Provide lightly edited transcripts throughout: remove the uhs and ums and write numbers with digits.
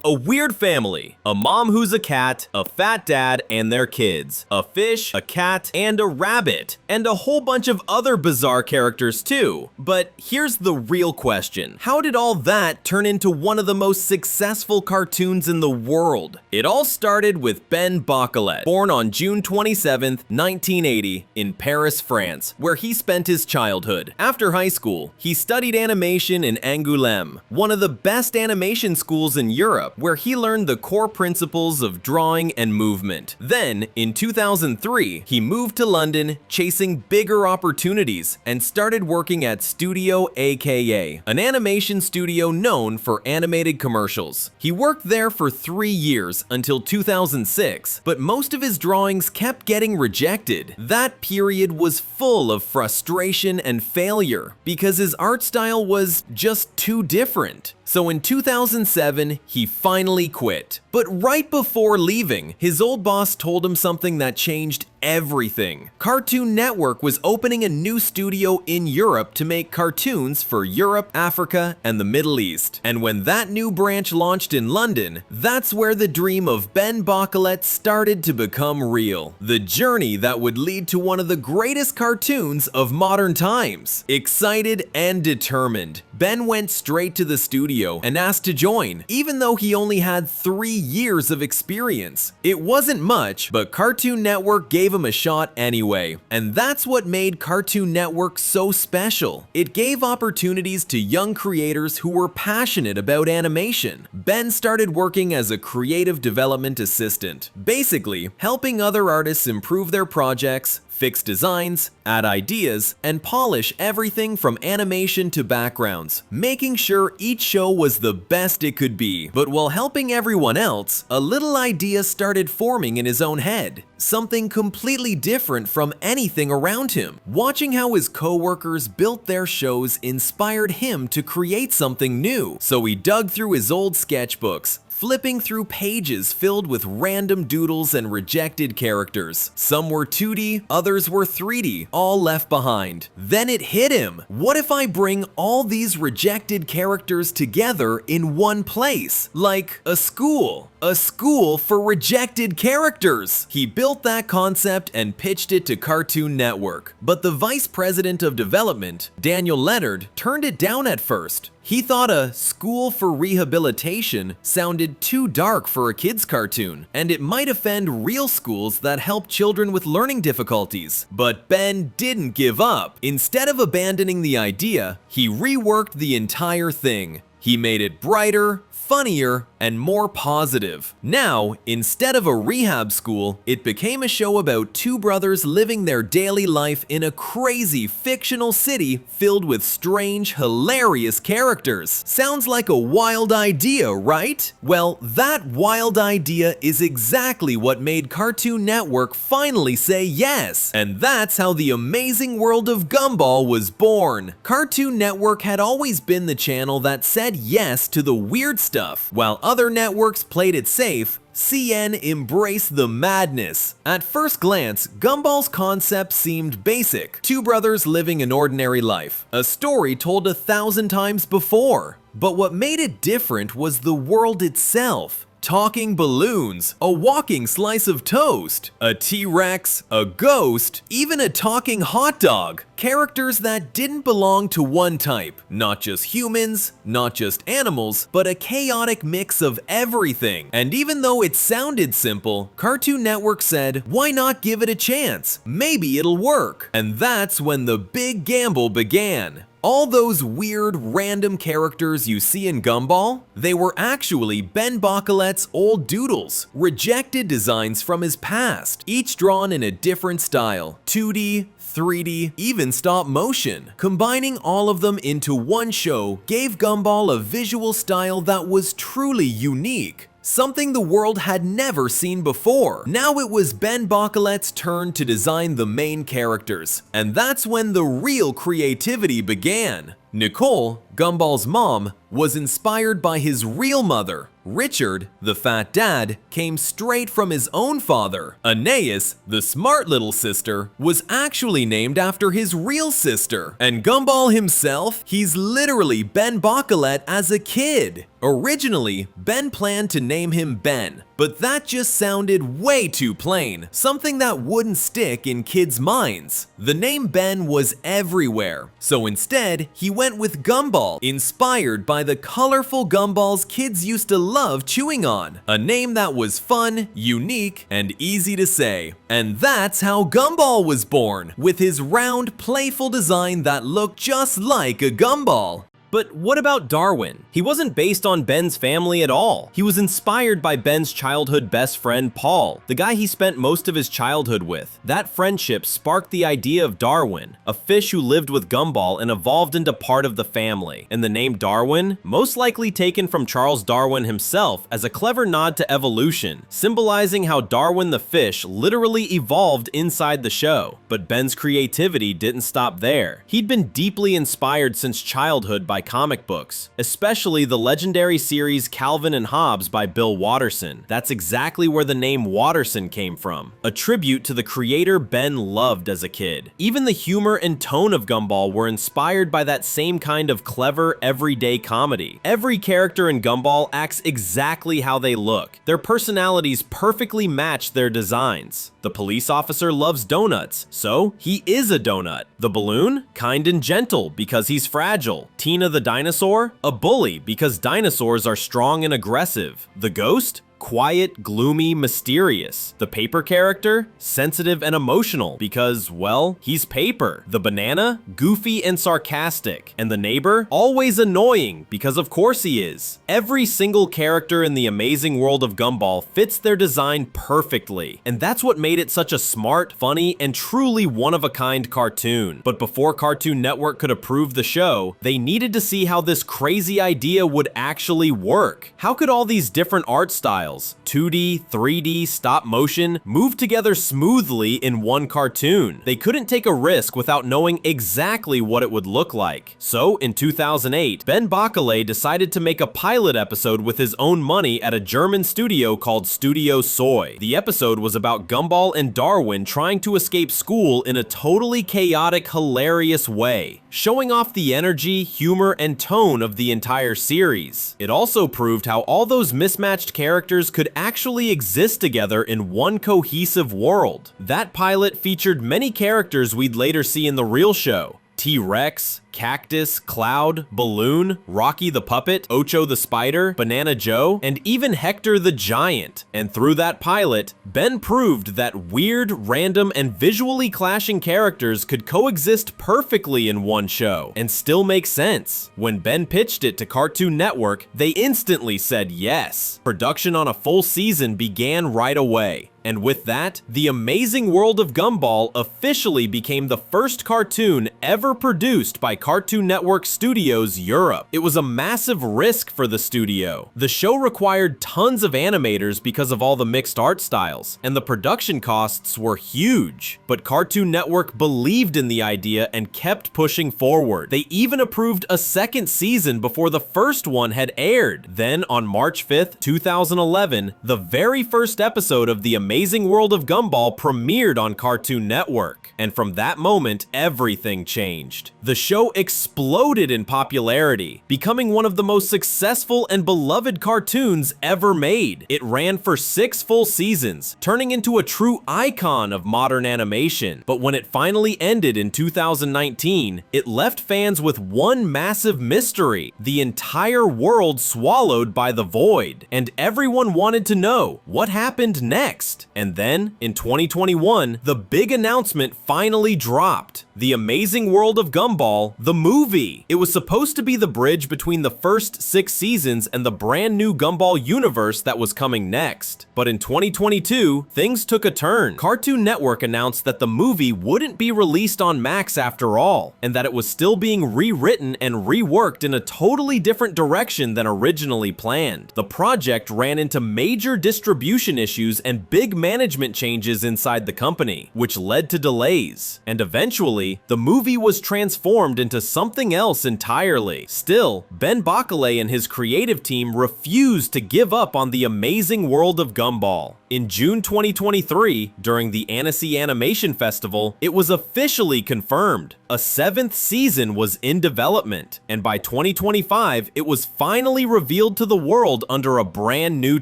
A weird family, a mom who's a cat, a fat dad and their kids, a fish, a cat, and a rabbit, and a whole bunch of other bizarre characters too. But here's the real question. How did all that turn into one of the most successful cartoons in the world? It all started with Ben Bocquelet, born on June 27, 1980, in Paris, France, where he spent his childhood. After high school, he studied animation in Angoulême, one of the best animation schools in Europe, where he learned the core principles of drawing and movement. Then, in 2003, he moved to London, chasing bigger opportunities, and started working at Studio AKA, an animation studio known for animated commercials. He worked there for 3 years until 2006, but most of his drawings kept getting rejected. That period was full of frustration and failure because his art style was just too different. So in 2007, he finally quit. But right before leaving, his old boss told him something that changed everything. Cartoon Network was opening a new studio in Europe to make cartoons for Europe, Africa, and the Middle East. And when that new branch launched in London, that's where the dream of Ben Bocquelet started to become real. The journey that would lead to one of the greatest cartoons of modern times. Excited and determined, Ben went straight to the studio and asked to join, even though he only had 3 years of experience. It wasn't much, but Cartoon Network gave him a shot anyway. And that's what made Cartoon Network so special. It gave opportunities to young creators who were passionate about animation. Ben started working as a creative development assistant, basically helping other artists improve their projects, fix designs, add ideas, and polish everything from animation to backgrounds, making sure each show was the best it could be. But while helping everyone else, a little idea started forming in his own head. Something completely different from anything around him. Watching how his co-workers built their shows inspired him to create something new. So he dug through his old sketchbooks, flipping through pages filled with random doodles and rejected characters. Some were 2D, others were 3D, all left behind. Then it hit him. What if I bring all these rejected characters together in one place? Like a school. A school for rejected characters. He built that concept and pitched it to Cartoon Network. But the vice president of development, Daniel Leonard, turned it down at first. He thought a school for rehabilitation sounded too dark for a kids' cartoon, and it might offend real schools that help children with learning difficulties. But Ben didn't give up. Instead of abandoning the idea, he reworked the entire thing. He made it brighter, funnier, and more positive. Now, instead of a rehab school, it became a show about 2 brothers living their daily life in a crazy fictional city filled with strange, hilarious characters. Sounds like a wild idea, right? Well, that wild idea is exactly what made Cartoon Network finally say yes. And that's how the amazing world of Gumball was born. Cartoon Network had always been the channel that said yes to the weird stuff, while other networks played it safe. CN embraced the madness. At first glance, Gumball's concept seemed basic. 2 brothers living an ordinary life. A story told 1,000 times before. But what made it different was the world itself. Talking balloons, a walking slice of toast, a T-Rex, a ghost, even a talking hot dog. Characters that didn't belong to one type. Not just humans, not just animals, but a chaotic mix of everything. And even though it sounded simple, Cartoon Network said, why not give it a chance? Maybe it'll work. And that's when the big gamble began. All those weird, random characters you see in Gumball, they were actually Ben Bocquelet's old doodles, rejected designs from his past, each drawn in a different style, 2D, 3D, even stop motion. Combining all of them into one show gave Gumball a visual style that was truly unique. Something the world had never seen before. Now it was Ben Bocquelet's turn to design the main characters, and that's when the real creativity began. Nicole, Gumball's mom, was inspired by his real mother. Richard, the fat dad, came straight from his own father. Aeneas, the smart little sister, was actually named after his real sister. And Gumball himself, he's literally Ben Bocquelet as a kid. Originally, Ben planned to name him Ben, but that just sounded way too plain, something that wouldn't stick in kids' minds. The name Ben was everywhere, so instead, he went with Gumball, inspired by the colorful gumballs kids used to love chewing on. A name that was fun, unique, and easy to say. And that's how Gumball was born, with his round, playful design that looked just like a gumball. But what about Darwin? He wasn't based on Ben's family at all. He was inspired by Ben's childhood best friend, Paul, the guy he spent most of his childhood with. That friendship sparked the idea of Darwin, a fish who lived with Gumball and evolved into part of the family. And the name Darwin, most likely taken from Charles Darwin himself as a clever nod to evolution, symbolizing how Darwin the fish literally evolved inside the show. But Ben's creativity didn't stop there. He'd been deeply inspired since childhood by comic books, especially the legendary series Calvin and Hobbes by Bill Watterson. That's exactly where the name Watterson came from, a tribute to the creator Ben loved as a kid. Even the humor and tone of Gumball were inspired by that same kind of clever, everyday comedy. Every character in Gumball acts exactly how they look. Their personalities perfectly match their designs. The police officer loves donuts, so he is a donut. The balloon? Kind and gentle because he's fragile. Tina the dinosaur? A bully because dinosaurs are strong and aggressive. The ghost? Quiet, gloomy, mysterious. The paper character? Sensitive and emotional because, well, he's paper. The banana? Goofy and sarcastic. And the neighbor? Always annoying because of course he is. Every single character in the amazing world of Gumball fits their design perfectly, and that's what made it such a smart, funny, and truly one-of-a-kind cartoon. But before Cartoon Network could approve the show, they needed to see how this crazy idea would actually work. How could all these different art styles, 2D, 3D, stop motion, move together smoothly in one cartoon? They couldn't take a risk without knowing exactly what it would look like. So, in 2008, Ben Bocquelet decided to make a pilot episode with his own money at a German studio called Studio Soy. The episode was about Gumball and Darwin trying to escape school in a totally chaotic, hilarious way, showing off the energy, humor, and tone of the entire series. It also proved how all those mismatched characters could actually exist together in one cohesive world. That pilot featured many characters we'd later see in the real show. T-Rex, Cactus, Cloud, Balloon, Rocky the Puppet, Ocho the Spider, Banana Joe, and even Hector the Giant. And through that pilot, Ben proved that weird, random, and visually clashing characters could coexist perfectly in one show and still make sense. When Ben pitched it to Cartoon Network, they instantly said yes. Production on a full season began right away. And with that, The Amazing World of Gumball officially became the first cartoon ever produced by Cartoon Network Studios Europe. It was a massive risk for the studio. The show required tons of animators because of all the mixed art styles, and the production costs were huge. But Cartoon Network believed in the idea and kept pushing forward. They even approved a second season before the first one had aired. Then, on March 5th, 2011, the very first episode of The Amazing World of Gumball premiered on Cartoon Network. And from that moment, everything changed. The show exploded in popularity, becoming one of the most successful and beloved cartoons ever made. It ran for 6 full seasons, turning into a true icon of modern animation. But when it finally ended in 2019, it left fans with one massive mystery: the entire world swallowed by the void. And everyone wanted to know what happened next. And then, in 2021, the big announcement finally dropped: The Amazing World of Gumball, the movie. It was supposed to be the bridge between the first 6 seasons and the brand new Gumball universe that was coming next. But in 2022, things took a turn. Cartoon Network announced that the movie wouldn't be released on Max after all, and that it was still being rewritten and reworked in a totally different direction than originally planned. The project ran into major distribution issues and big management changes inside the company, which led to delays. And eventually, the movie was transformed into something else entirely. Still, Ben Bocquelet and his creative team refused to give up on The Amazing World of Gumball. In June 2023, during the Annecy Animation Festival, it was officially confirmed. A 7th season was in development, and by 2025, it was finally revealed to the world under a brand new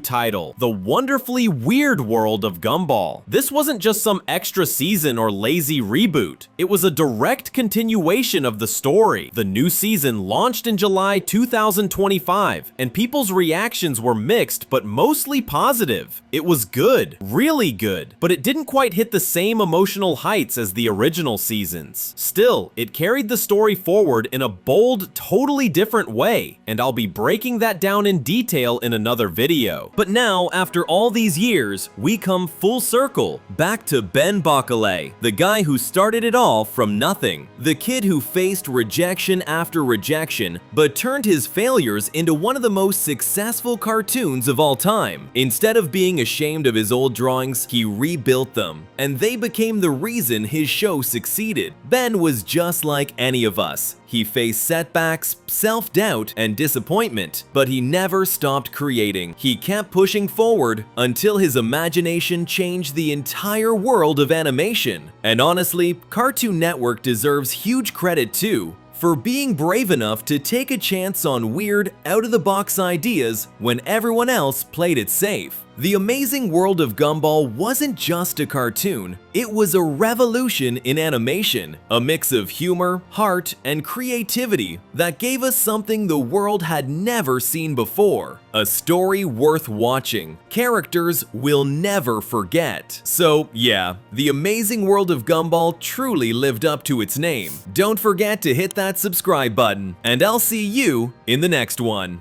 title, The Wonderfully Weird World of Gumball. This wasn't just some extra season or lazy reboot. It was a direct continuation of the story. The new season launched in July 2025, and people's reactions were mixed but mostly positive. It was good, really good, but it didn't quite hit the same emotional heights as the original seasons. Still, it carried the story forward in a bold, totally different way, and I'll be breaking that down in detail in another video. But now, after all these years, we come full circle, back to Ben Bocquelet, the guy who started it all from nothing. The kid who faced rejection after rejection, but turned his failures into one of the most successful cartoons of all time. Instead of being ashamed of his old drawings, he rebuilt them, and they became the reason his show succeeded. Ben was just like any of us. He faced setbacks, self-doubt, and disappointment, but he never stopped creating. He kept pushing forward until his imagination changed the entire world of animation. And honestly, Cartoon Network deserves huge credit too, for being brave enough to take a chance on weird, out-of-the-box ideas when everyone else played it safe. The Amazing World of Gumball wasn't just a cartoon, it was a revolution in animation, a mix of humor, heart, and creativity that gave us something the world had never seen before. A story worth watching, characters we'll never forget. So yeah, The Amazing World of Gumball truly lived up to its name. Don't forget to hit that subscribe button, and I'll see you in the next one.